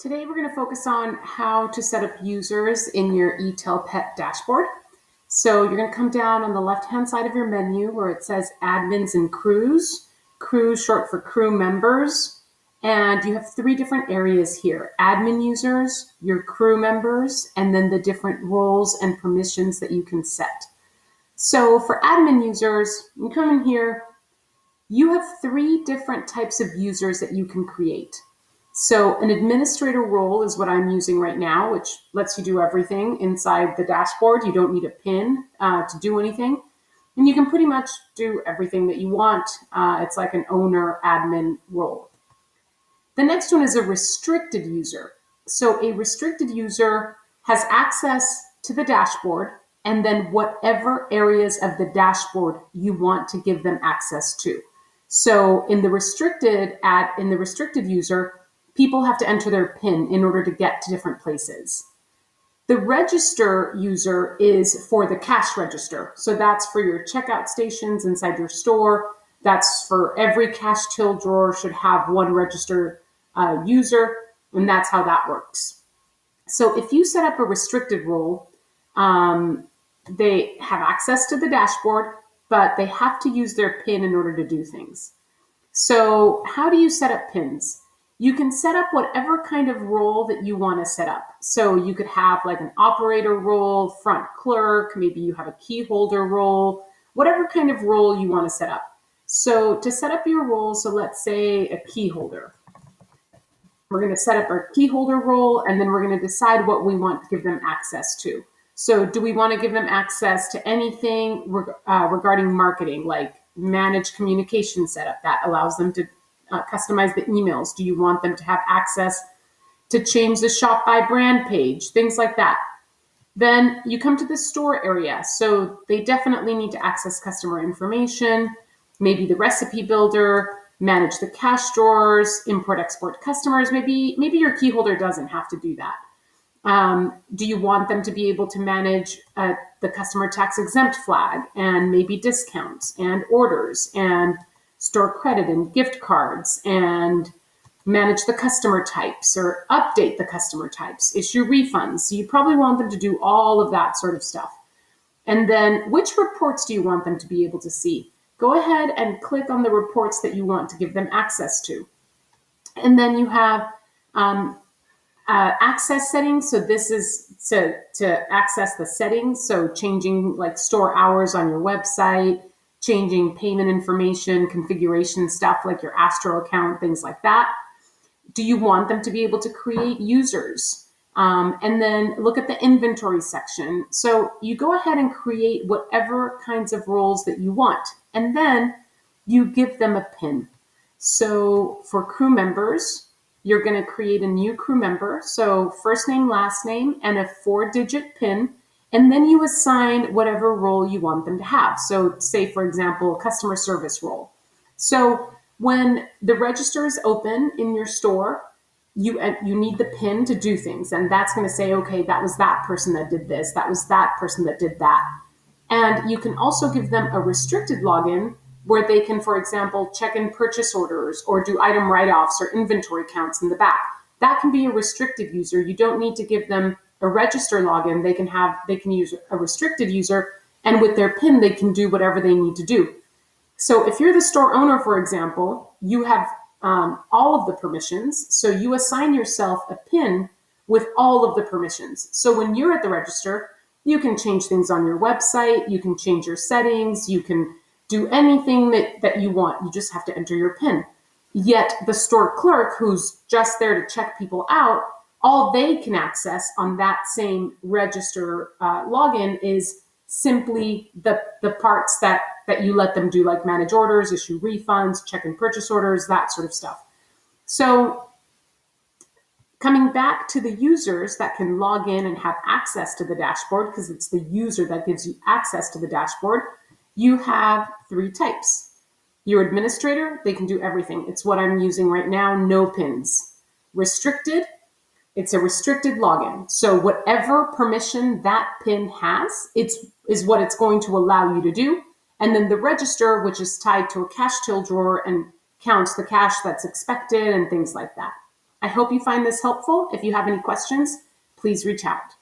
Today we're going to focus on how to set up users in your eTail Pet dashboard. So you're going to come down on the left-hand side of your menu where it says admins and crews. Crews short for crew members. And you have three different areas here: admin users, your crew members, and then the different roles and permissions that you can set. So for admin users, you come in here, you have three different types of users that you can create. So an administrator role is what I'm using right now, which lets you do everything inside the dashboard. You don't need a PIN to do anything. And you can pretty much do everything that you want. It's like an owner admin role. The next one is a restricted user. So a restricted user has access to the dashboard and then whatever areas of the dashboard you want to give them access to. So in the restricted user, people have to enter their PIN in order to get to different places. The register user is for the cash register. So that's for your checkout stations inside your store. That's for every cash till drawer should have one register user, and that's how that works. So if you set up a restricted role, they have access to the dashboard, but they have to use their PIN in order to do things. So how do you set up PINs? You can set up whatever kind of role that you want to set up. So you could have like an operator role, front clerk, maybe you have a key holder role, whatever kind of role you want to set up. So to set up your role, so let's say a key holder. We're going to set up our key holder role, and then we're going to decide what we want to give them access to. So do we want to give them access to anything regarding marketing, like manage communication setup that allows them to customize the emails? Do you want them to have access to change the shop by brand page, things like that? Then you come to the store area. So they definitely need to access customer information, maybe the recipe builder, manage the cash drawers, import, export customers. Maybe your key holder doesn't have to do that. Do you want them to be able to manage the customer tax exempt flag and maybe discounts and orders and store credit and gift cards and manage the customer types or update the customer types, issue refunds? So you probably want them to do all of that sort of stuff. And then which reports do you want them to be able to see? Go ahead and click on the reports that you want to give them access to. And then you have access settings. So this is to access the settings. So changing like store hours on your website, changing payment information, configuration stuff like your Astro account, things like that. Do you want them to be able to create users? And then look at the inventory section. So you go ahead and create whatever kinds of roles that you want. And then you give them a PIN. So for crew members, you're going to create a new crew member. So first name, last name, and a 4-digit PIN. And then you assign whatever role you want them to have. So say, for example, customer service role. So when the register is open in your store, you need the PIN to do things. And that's going to say, okay, that was that person that did this. That was that person that did that. And you can also give them a restricted login where they can, for example, check in purchase orders or do item write-offs or inventory counts in the back. That can be a restricted user. You don't need to give them a register login. They can use a restricted user, and with their PIN, they can do whatever they need to do. So if you're the store owner, for example, you have all of the permissions. So you assign yourself a PIN with all of the permissions. So when you're at the register, you can change things on your website. You can change your settings. You can do anything that you want. You just have to enter your PIN. Yet the store clerk, who's just there to check people out, all they can access on that same register login is simply the parts that you let them do, like manage orders, issue refunds, check in purchase orders, that sort of stuff. So coming back to the users that can log in and have access to the dashboard, because it's the user that gives you access to the dashboard, you have three types. Your administrator, they can do everything. It's what I'm using right now, no PINs. Restricted, it's a restricted login. So whatever permission that PIN has, is what it's going to allow you to do. And then the register, which is tied to a cash till drawer and counts the cash that's expected and things like that. I hope you find this helpful. If you have any questions, please reach out.